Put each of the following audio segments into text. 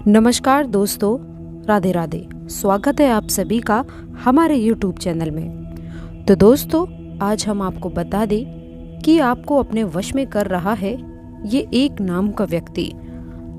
नमस्कार दोस्तों, राधे राधे। स्वागत है आप सभी का हमारे YouTube चैनल में। तो दोस्तों, आज हम आपको बता दें कि आपको अपने वश में कर रहा है ये एक नाम का व्यक्ति।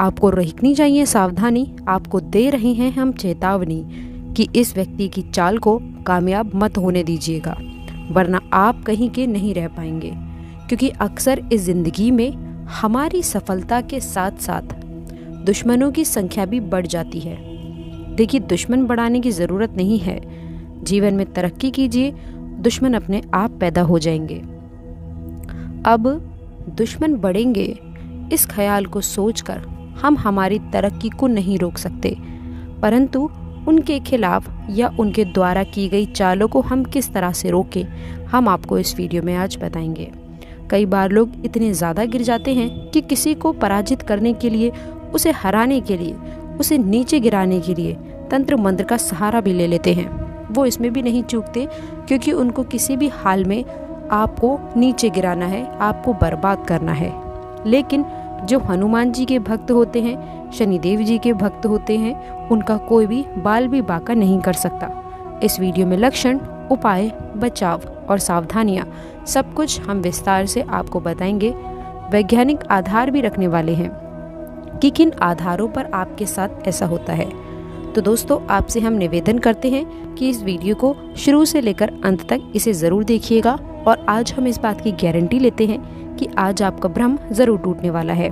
आपको रखनी चाहिए सावधानी। आपको दे रहे हैं हम चेतावनी कि इस व्यक्ति की चाल को कामयाब मत होने दीजिएगा, वरना आप कहीं के नहीं रह पाएंगे। क्योंकि अक्सर इस जिंदगी में हमारी सफलता के साथ साथ दुश्मनों की संख्या भी बढ़ जाती है। देखिए, दुश्मन बढ़ाने की ज़रूरत नहीं है। जीवन में तरक्की कीजिए, दुश्मन अपने आप पैदा हो जाएंगे। अब दुश्मन बढ़ेंगे इस ख्याल को सोचकर हम हमारी तरक्की को नहीं रोक सकते, परंतु उनके खिलाफ या उनके द्वारा की गई चालों को हम किस तरह से रोकें, हम आपको इस वीडियो में आज बताएंगे। कई बार लोग इतने ज़्यादा गिर जाते हैं कि किसी को पराजित करने के लिए, उसे हराने के लिए, उसे नीचे गिराने के लिए तंत्र मंत्र का सहारा भी ले लेते हैं। वो इसमें भी नहीं चूकते, क्योंकि उनको किसी भी हाल में आपको नीचे गिराना है, आपको बर्बाद करना है। लेकिन जो हनुमान जी के भक्त होते हैं, शनिदेव जी के भक्त होते हैं, उनका कोई भी बाल भी बांका नहीं कर सकता। इस वीडियो में लक्षण, उपाय, बचाव और सावधानियां सब कुछ हम विस्तार से आपको बताएंगे। वैज्ञानिक आधार भी रखने वाले हैं कि किन आधारों पर आपके साथ ऐसा होता है। तो दोस्तों, आपसे हम निवेदन करते हैं कि इस वीडियो को शुरू से लेकर अंत तक इसे ज़रूर देखिएगा। और आज हम इस बात की गारंटी लेते हैं कि आज आपका भ्रम ज़रूर टूटने वाला है।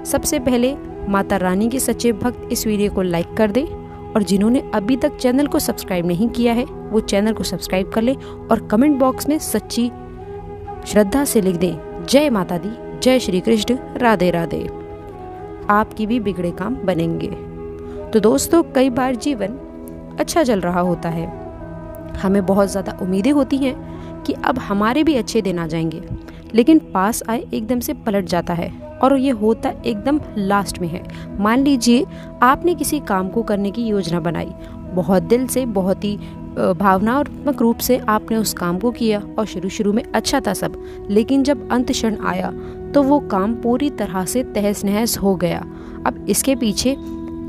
सबसे पहले माता रानी के सच्चे भक्त इस वीडियो को लाइक कर दें, और जिन्होंने अभी तक चैनल को सब्सक्राइब नहीं किया है वो चैनल को सब्सक्राइब कर लें और कमेंट बॉक्स में सच्ची श्रद्धा से लिख दें, जय माता दी, जय श्री कृष्ण, राधे राधे। आपकी भी बिगड़े काम बनेंगे। तो दोस्तों, कई बार जीवन अच्छा चल रहा होता है, हमें बहुत ज़्यादा उम्मीदें होती हैं कि अब हमारे भी अच्छे दिन आ जाएंगे, लेकिन पास आए एकदम से पलट जाता है, और ये होता एकदम लास्ट में है। मान लीजिए आपने किसी काम को करने की योजना बनाई, बहुत दिल से, बहुत ही भावनात्मक रूप से आपने उस काम को किया, और शुरू में अच्छा था सब, लेकिन जब अंत क्षण आया तो वो काम पूरी तरह से तहस नहस हो गया। अब इसके पीछे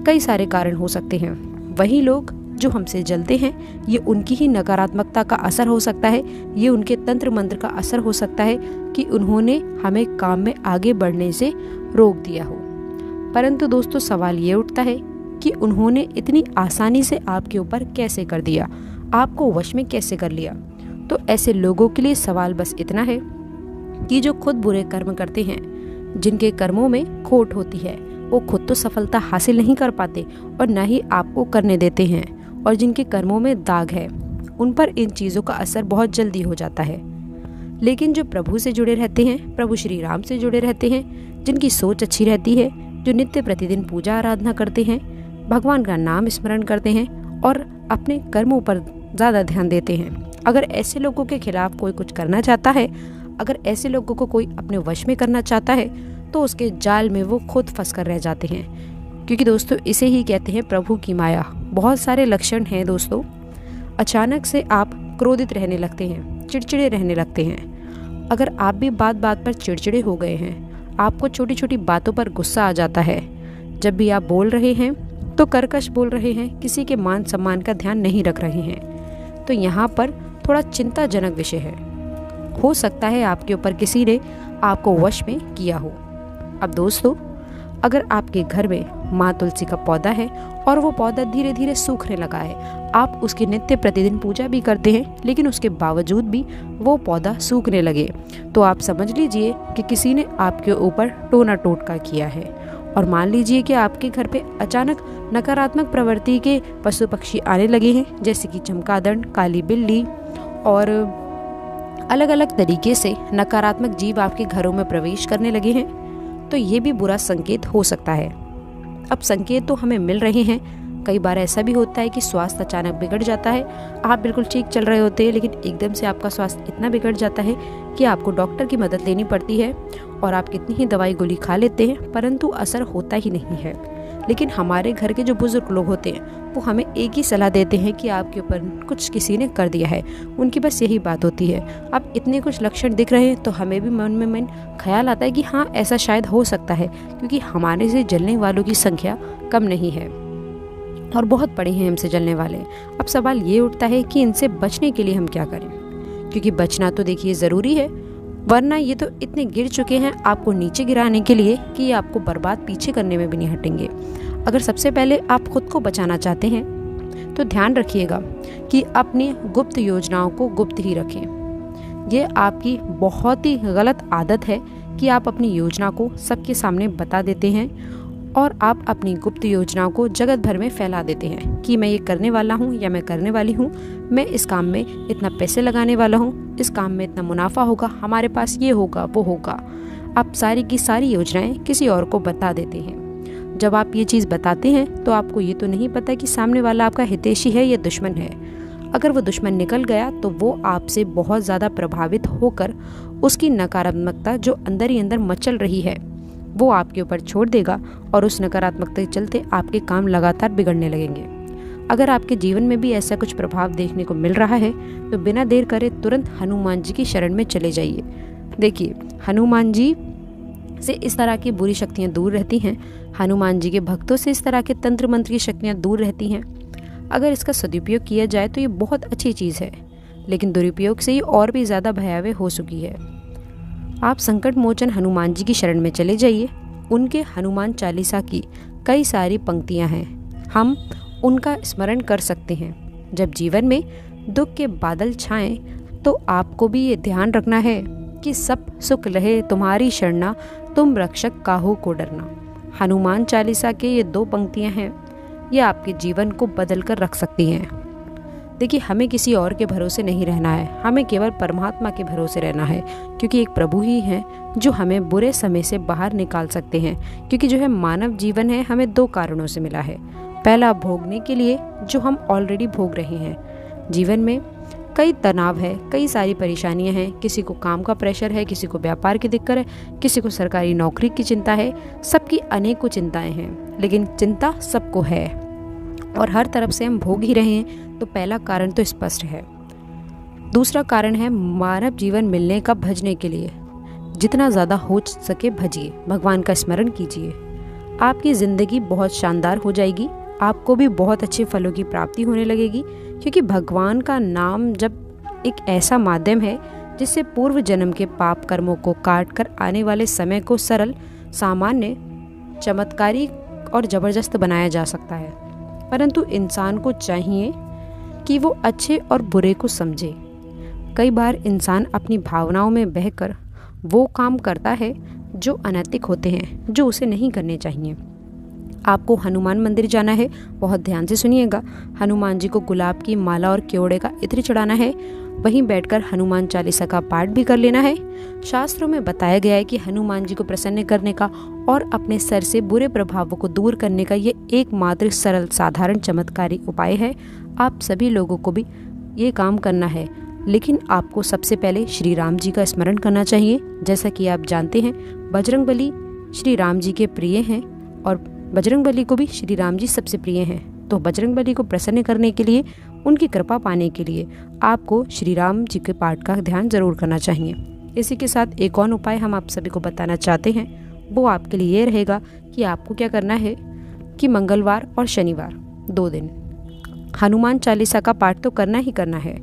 कई सारे कारण हो सकते हैं। वही लोग जो हमसे जलते हैं, ये उनकी ही नकारात्मकता का असर हो सकता है, ये उनके तंत्र मंत्र का असर हो सकता है कि उन्होंने हमें काम में आगे बढ़ने से रोक दिया हो। परंतु दोस्तों, सवाल ये उठता है कि उन्होंने इतनी आसानी से आपके ऊपर कैसे कर दिया, आपको वश में कैसे कर लिया। तो ऐसे लोगों के लिए सवाल बस इतना है कि जो खुद बुरे कर्म करते हैं, जिनके कर्मों में खोट होती है, वो खुद तो सफलता हासिल नहीं कर पाते और न ही आपको करने देते हैं, और जिनके कर्मों में दाग है, उन पर इन चीज़ों का असर बहुत जल्दी हो जाता है। लेकिन जो प्रभु से जुड़े रहते हैं, प्रभु श्री राम से जुड़े रहते हैं, जिनकी सोच अच्छी रहती है, जो नित्य प्रतिदिन पूजा आराधना करते हैं, भगवान का नाम स्मरण करते हैं और अपने कर्मों पर ज़्यादा ध्यान देते हैं, अगर ऐसे लोगों के खिलाफ कोई कुछ करना चाहता है, अगर ऐसे लोगों को कोई अपने वश में करना चाहता है, तो उसके जाल में वो खुद फंस कर रह जाते हैं। क्योंकि दोस्तों, इसे ही कहते हैं प्रभु की माया। बहुत सारे लक्षण हैं दोस्तों। अचानक से आप क्रोधित रहने लगते हैं, चिड़चिड़े रहने लगते हैं। अगर आप भी बात बात पर चिड़चिड़े हो गए हैं, आपको छोटी छोटी बातों पर गुस्सा आ जाता है, जब भी आप बोल रहे हैं तो कर्कश बोल रहे हैं, किसी के मान सम्मान का ध्यान नहीं रख रहे हैं, तो यहाँ पर थोड़ा चिंताजनक विषय है। हो सकता है आपके ऊपर किसी ने आपको वश में किया हो। अब दोस्तों, अगर आपके घर में माँ तुलसी का पौधा है और वो पौधा धीरे धीरे सूखने लगा है, आप उसकी नित्य प्रतिदिन पूजा भी करते हैं, लेकिन उसके बावजूद भी वो पौधा सूखने लगे, तो आप समझ लीजिए कि किसी ने आपके ऊपर टोना टोटका किया है। और मान लीजिए कि आपके घर पे अचानक नकारात्मक प्रवृत्ति के पशु पक्षी आने लगे हैं, जैसे कि चमगादड़, काली बिल्ली और अलग अलग तरीके से नकारात्मक जीव आपके घरों में प्रवेश करने लगे हैं, तो ये भी बुरा संकेत हो सकता है। अब संकेत तो हमें मिल रहे हैं। कई बार ऐसा भी होता है कि स्वास्थ्य अचानक बिगड़ जाता है। आप बिल्कुल ठीक चल रहे होते हैं, लेकिन एकदम से आपका स्वास्थ्य इतना बिगड़ जाता है कि आपको डॉक्टर की मदद लेनी पड़ती है, और आप कितनी ही दवाई गोली खा लेते हैं, परंतु असर होता ही नहीं है। लेकिन हमारे घर के जो बुजुर्ग लोग होते हैं वो हमें एक ही सलाह देते हैं कि आपके ऊपर कुछ किसी ने कर दिया है। उनकी बस यही बात होती है। अब इतने कुछ लक्षण दिख रहे हैं तो हमें भी मन में मन ख्याल आता है कि हाँ, ऐसा शायद हो सकता है, क्योंकि हमारे से जलने वालों की संख्या कम नहीं है और बहुत बड़े हैं हमसे जलने वाले। अब सवाल ये उठता है कि इनसे बचने के लिए हम क्या करें, क्योंकि बचना तो देखिए ज़रूरी है, वरना ये तो इतने गिर चुके हैं आपको नीचे गिराने के लिए कि ये आपको बर्बाद पीछे करने में भी नहीं हटेंगे। अगर सबसे पहले आप खुद को बचाना चाहते हैं तो ध्यान रखिएगा कि अपनी गुप्त योजनाओं को गुप्त ही रखें। ये आपकी बहुत ही गलत आदत है कि आप अपनी योजना को सबके सामने बता देते हैं और आप अपनी गुप्त योजनाओं को जगत भर में फैला देते हैं कि मैं ये करने वाला हूँ या मैं करने वाली हूँ, मैं इस काम में इतना पैसे लगाने वाला हूँ, इस काम में इतना मुनाफा होगा, हमारे पास ये होगा वो होगा। आप सारी की सारी योजनाएं किसी और को बता देते हैं। जब आप ये चीज़ बताते हैं तो आपको ये तो नहीं पता कि सामने वाला आपका हितैषी है या दुश्मन है। अगर वो दुश्मन निकल गया तो वो आपसे बहुत ज़्यादा प्रभावित होकर उसकी नकारात्मकता जो अंदर ही अंदर मचल रही है वो आपके ऊपर छोड़ देगा और उस नकारात्मकता के चलते आपके काम लगातार बिगड़ने लगेंगे। अगर आपके जीवन में भी ऐसा कुछ प्रभाव देखने को मिल रहा है तो बिना देर करे तुरंत हनुमान जी की शरण में चले जाइए। देखिए, हनुमान जी से इस तरह की बुरी शक्तियाँ दूर रहती हैं। हनुमान जी के भक्तों से इस तरह के तंत्र मंत्र की शक्तियाँ दूर रहती हैं। अगर इसका सदुपयोग किया जाए तो ये बहुत अच्छी चीज़ है, लेकिन दुरुपयोग से ये और भी ज़्यादा भयावह हो चुकी है। आप संकट मोचन हनुमान जी की शरण में चले जाइए। उनके हनुमान चालीसा की कई सारी पंक्तियां हैं, हम उनका स्मरण कर सकते हैं। जब जीवन में दुख के बादल छाएं तो आपको भी ये ध्यान रखना है कि सब सुख रहे तुम्हारी शरणा, तुम रक्षक काहू को डरना। हनुमान चालीसा के ये 2 पंक्तियां हैं, ये आपके जीवन को बदल कर रख सकती हैं। देखिए, हमें किसी और के भरोसे नहीं रहना है, हमें केवल परमात्मा के भरोसे रहना है, क्योंकि एक प्रभु ही हैं जो हमें बुरे समय से बाहर निकाल सकते हैं। क्योंकि जो है मानव जीवन है हमें 2 कारणों से मिला है। पहला, भोगने के लिए जो हम ऑलरेडी भोग रहे हैं। जीवन में कई तनाव है, कई सारी परेशानियां हैं। किसी को काम का प्रेशर है, किसी को व्यापार की दिक्कत है, किसी को सरकारी नौकरी की चिंता है। सबकी अनेकों चिंताएं हैं, लेकिन चिंता सबको है और हर तरफ से हम भोग ही रहे हैं। तो पहला कारण तो स्पष्ट है। दूसरा कारण है मानव जीवन मिलने का भजने के लिए जितना ज़्यादा हो सके भजिए, भगवान का स्मरण कीजिए। आपकी ज़िंदगी बहुत शानदार हो जाएगी, आपको भी बहुत अच्छे फलों की प्राप्ति होने लगेगी। क्योंकि भगवान का नाम जब एक ऐसा माध्यम है जिससे पूर्व जन्म के पाप कर्मों को काट कर आने वाले समय को सरल, सामान्य, चमत्कारी और ज़बरदस्त बनाया जा सकता है। परंतु इंसान को चाहिए कि वो अच्छे और बुरे को समझे। कई बार इंसान अपनी भावनाओं में बहकर वो काम करता है जो अनैतिक होते हैं, जो उसे नहीं करने चाहिए। आपको हनुमान मंदिर जाना है, बहुत ध्यान से सुनिएगा। हनुमान जी को गुलाब की माला और केवड़े का इत्र चढ़ाना है। वहीं बैठकर हनुमान चालीसा का पाठ भी कर लेना है। शास्त्रों में बताया गया है कि हनुमान जी को प्रसन्न करने का और अपने सर से बुरे प्रभावों को दूर करने का ये एकमात्र सरल, साधारण, चमत्कारी उपाय है। आप सभी लोगों को भी ये काम करना है, लेकिन आपको सबसे पहले श्री राम जी का स्मरण करना चाहिए। जैसा कि आप जानते हैं, बजरंगबली श्री राम जी के प्रिय हैं और बजरंगबली को भी श्री राम जी सबसे प्रिय हैं। तो बजरंगबली को प्रसन्न करने के लिए, उनकी कृपा पाने के लिए आपको श्री राम जी के पाठ का ध्यान जरूर करना चाहिए। इसी के साथ एक और उपाय हम आप सभी को बताना चाहते हैं। वो आपके लिए ये रहेगा कि आपको क्या करना है कि मंगलवार और शनिवार 2 दिन हनुमान चालीसा का पाठ तो करना ही करना है।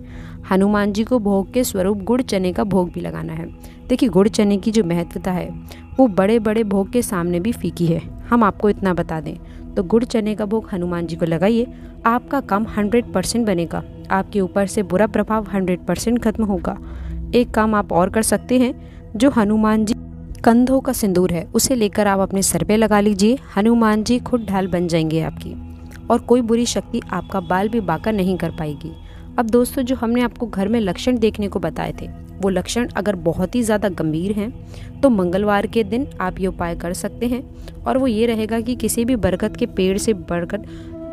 हनुमान जी को भोग के स्वरूप गुड़ चने का भोग भी लगाना है। देखिए, गुड़ चने की जो महत्वता है वो बड़े बड़े भोग के सामने भी फीकी है। हम आपको इतना बता दें तो गुड़ चने का भोग हनुमान जी को लगाइए, आपका काम 100% बनेगा। आपके ऊपर से बुरा प्रभाव 100% खत्म होगा। एक काम आप और कर सकते हैं, जो हनुमान जी कंधों का सिंदूर है उसे लेकर आप अपने सर पे लगा लीजिए। हनुमान जी खुद ढाल बन जाएंगे आपकी, और कोई बुरी शक्ति आपका बाल भी बांका नहीं कर पाएगी। अब दोस्तों, जो हमने आपको घर में लक्षण देखने को बताए थे, वो लक्षण अगर बहुत ही ज़्यादा गंभीर हैं तो मंगलवार के दिन आप ये उपाय कर सकते हैं। और वो ये रहेगा कि किसी भी बरगद के पेड़ से बढ़कर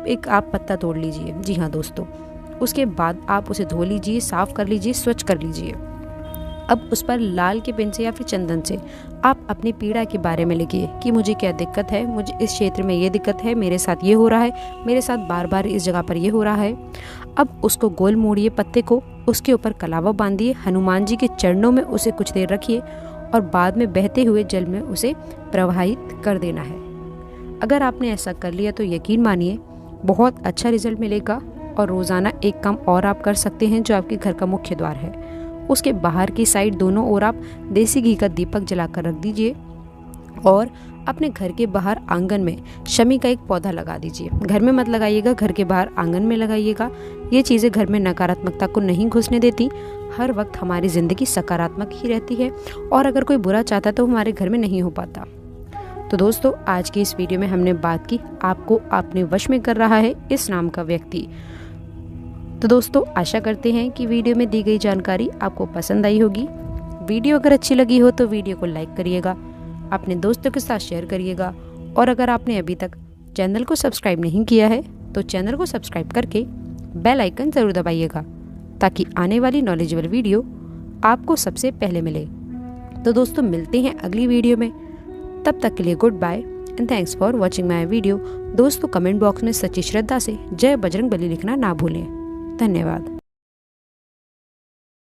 एक आप पत्ता तोड़ लीजिए। जी हाँ दोस्तों, उसके बाद आप उसे धो लीजिए, साफ़ कर लीजिए, स्वच्छ कर लीजिए। अब उस पर लाल के पेन से या फिर चंदन से आप अपनी पीड़ा के बारे में लिखिए कि मुझे क्या दिक्कत है, मुझे इस क्षेत्र में ये दिक्कत है, मेरे साथ ये हो रहा है, मेरे साथ बार बार इस जगह पर ये हो रहा है। अब उसको गोल मोड़िए पत्ते को, उसके ऊपर कलावा बांधिए, हनुमान जी के चरणों में उसे कुछ देर रखिए और बाद में बहते हुए जल में उसे प्रवाहित कर देना है। अगर आपने ऐसा कर लिया तो यकीन मानिए बहुत अच्छा रिजल्ट मिलेगा। और रोज़ाना एक काम और आप कर सकते हैं जो आपके घर का मुख्य द्वार है, उसके बाहर की साइड दोनों ओर आप देसी घी का दीपक जलाकर रख दीजिए और अपने घर के बाहर आंगन में शमी का एक पौधा लगा दीजिए। घर में मत लगाइएगा, घर के बाहर आंगन में लगाइएगा। ये चीज़ें घर में नकारात्मकता को नहीं घुसने देती। हर वक्त हमारी ज़िंदगी सकारात्मक ही रहती है और अगर कोई बुरा चाहता तो हमारे घर में नहीं हो पाता। तो दोस्तों, आज की इस वीडियो में हमने बात की आपको अपने वश में कर रहा है इस नाम का व्यक्ति। तो दोस्तों, आशा करते हैं कि वीडियो में दी गई जानकारी आपको पसंद आई होगी। वीडियो अगर अच्छी लगी हो तो वीडियो को लाइक करिएगा, अपने दोस्तों के साथ शेयर करिएगा और अगर आपने अभी तक चैनल को सब्सक्राइब नहीं किया है तो चैनल को सब्सक्राइब करके बेल आइकन ज़रूर दबाइएगा ताकि आने वाली नॉलेजेबल वीडियो आपको सबसे पहले मिले। तो दोस्तों, मिलते हैं अगली वीडियो में। तब तक के लिए good bye and thanks for watching my video. दोस्तों, कमेंट बॉक्स में सच्ची श्रद्धा से जय बजरंग बली लिखना ना भूलें। धन्यवाद।